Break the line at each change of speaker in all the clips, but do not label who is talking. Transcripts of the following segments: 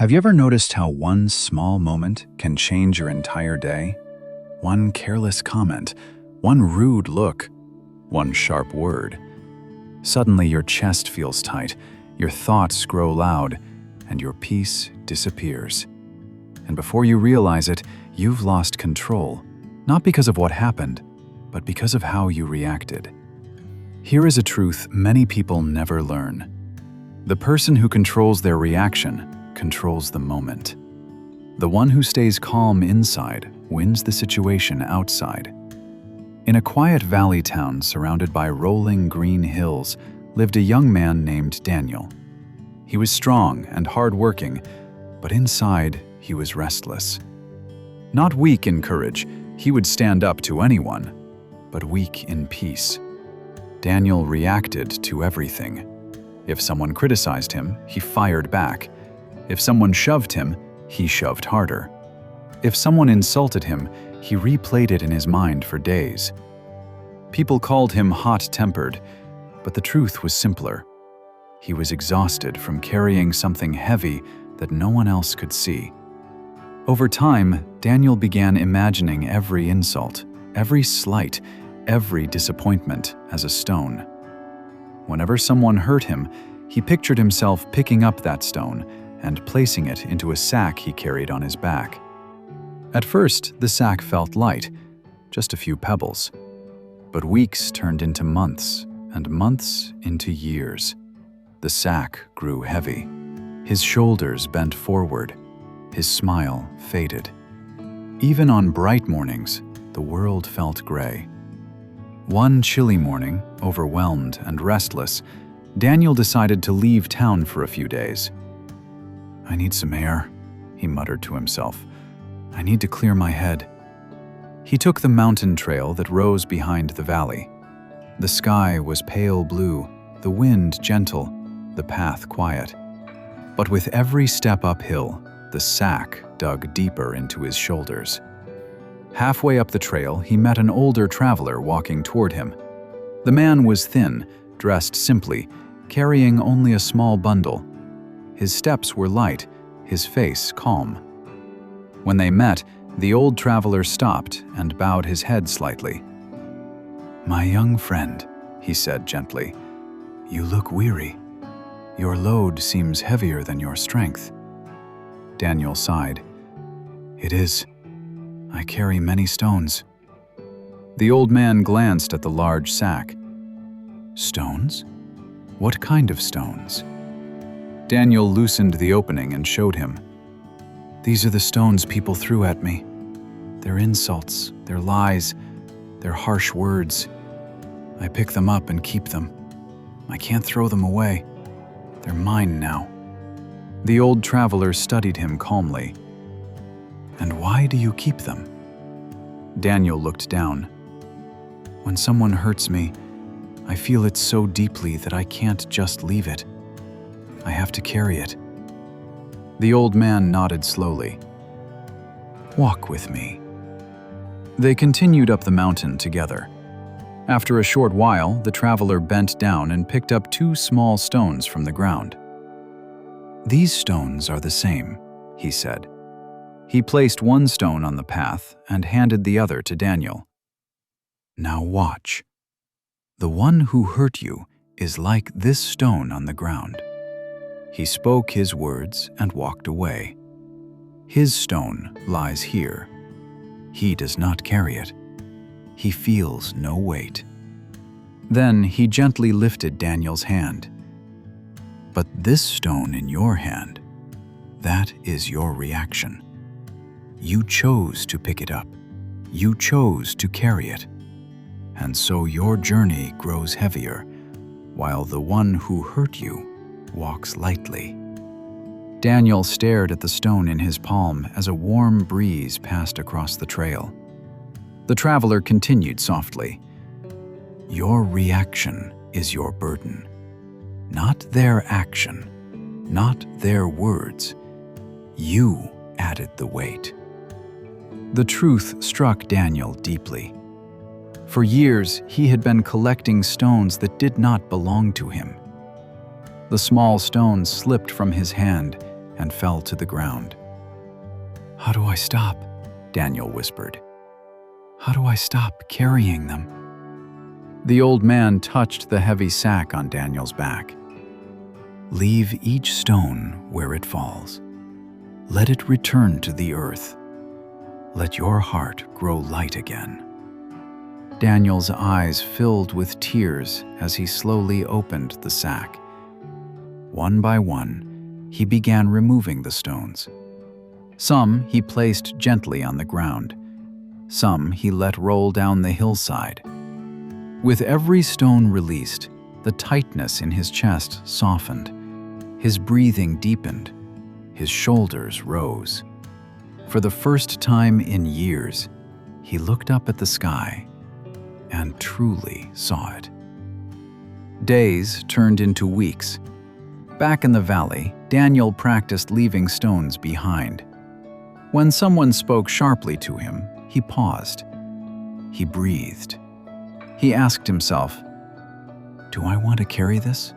Have you ever noticed how one small moment can change your entire day? One careless comment, one rude look, one sharp word. Suddenly your chest feels tight, your thoughts grow loud, and your peace disappears. And before you realize it, you've lost control, not because of what happened, but because of how you reacted. Here is a truth many people never learn. The person who controls their reaction controls the moment. The one who stays calm inside wins the situation outside. In a quiet valley town surrounded by rolling green hills lived a young man named Daniel. He was strong and hard-working, but inside he was restless. Not weak in courage, he would stand up to anyone, but weak in peace. Daniel reacted to everything. If someone criticized him, he fired back. If someone shoved him, he shoved harder. If someone insulted him, he replayed it in his mind for days. People called him hot-tempered, but the truth was simpler. He was exhausted from carrying something heavy that no one else could see. Over time, Daniel began imagining every insult, every slight, every disappointment as a stone. Whenever someone hurt him, he pictured himself picking up that stone and placing it into a sack he carried on his back. At first, the sack felt light, just a few pebbles. But weeks turned into months, and months into years. The sack grew heavy. His shoulders bent forward. His smile faded. Even on bright mornings, the world felt gray. One chilly morning, overwhelmed and restless, Daniel decided to leave town for a few days. "I need some air," he muttered to himself. "I need to clear my head." He took the mountain trail that rose behind the valley. The sky was pale blue, the wind gentle, the path quiet. But with every step uphill, the sack dug deeper into his shoulders. Halfway up the trail, he met an older traveler walking toward him. The man was thin, dressed simply, carrying only a small bundle. His steps were light, his face calm. When they met, the old traveler stopped and bowed his head slightly. "My young friend," he said gently, "you look weary. Your load seems heavier than your strength." Daniel sighed. "It is. I carry many stones." The old man glanced at the large sack. "Stones? What kind of stones?" Daniel loosened the opening and showed him. "These are the stones people threw at me. Their insults, their lies, their harsh words. I pick them up and keep them. I can't throw them away. They're mine now." The old traveler studied him calmly. "And why do you keep them?" Daniel looked down. "When someone hurts me, I feel it so deeply that I can't just leave it. I have to carry it." The old man nodded slowly. "Walk with me." They continued up the mountain together. After a short while, the traveler bent down and picked up 2 small stones from the ground. "These stones are the same," he said. He placed one stone on the path and handed the other to Daniel. "Now watch. The one who hurt you is like this stone on the ground." He spoke his words and walked away. "His stone lies here. He does not carry it. He feels no weight." Then he gently lifted Daniel's hand. "But this stone in your hand, that is your reaction. You chose to pick it up. You chose to carry it. And so your journey grows heavier, while the one who hurt you walks lightly." Daniel stared at the stone in his palm as a warm breeze passed across the trail. The traveler continued softly. "Your reaction is your burden. Not their action, not their words. You added the weight." The truth struck Daniel deeply. For years, he had been collecting stones that did not belong to him. The small stones slipped from his hand, and fell to the ground. "How do I stop?" Daniel whispered. "How do I stop carrying them?" The old man touched the heavy sack on Daniel's back. "Leave each stone where it falls. Let it return to the earth. Let your heart grow light again." Daniel's eyes filled with tears as he slowly opened the sack. One by one, he began removing the stones. Some he placed gently on the ground. Some he let roll down the hillside. With every stone released, the tightness in his chest softened. His breathing deepened. His shoulders rose. For the first time in years, he looked up at the sky and truly saw it. Days turned into weeks. Back in the valley, Daniel practiced leaving stones behind. When someone spoke sharply to him, he paused. He breathed. He asked himself, "Do I want to carry this?"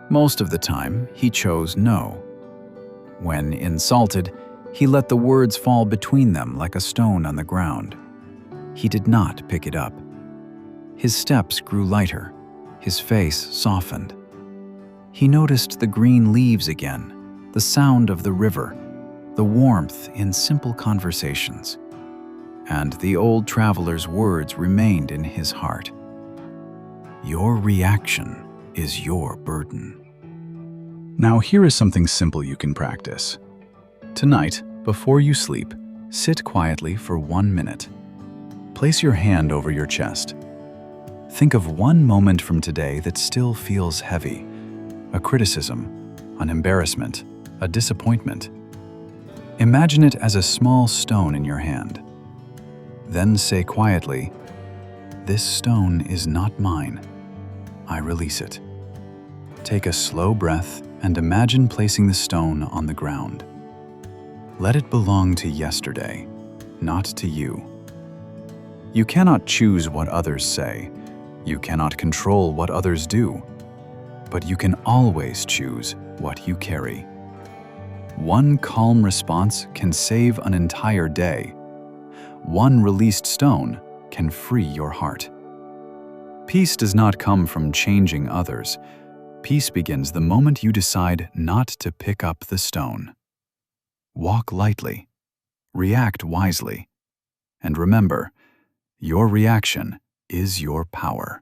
Most of the time, he chose no. When insulted, he let the words fall between them like a stone on the ground. He did not pick it up. His steps grew lighter. His face softened. He noticed the green leaves again, the sound of the river, the warmth in simple conversations. And the old traveler's words remained in his heart. "Your reaction is your burden." Now here is something simple you can practice. Tonight, before you sleep, sit quietly for 1 minute. Place your hand over your chest. Think of one moment from today that still feels heavy. A criticism, an embarrassment, a disappointment. Imagine it as a small stone in your hand. Then say quietly, "This stone is not mine. I release it." Take a slow breath and imagine placing the stone on the ground. Let it belong to yesterday, not to you. You cannot choose what others say. You cannot control what others do. But you can always choose what you carry. One calm response can save an entire day. One released stone can free your heart. Peace does not come from changing others. Peace begins the moment you decide not to pick up the stone. Walk lightly, react wisely, and remember, your reaction is your power.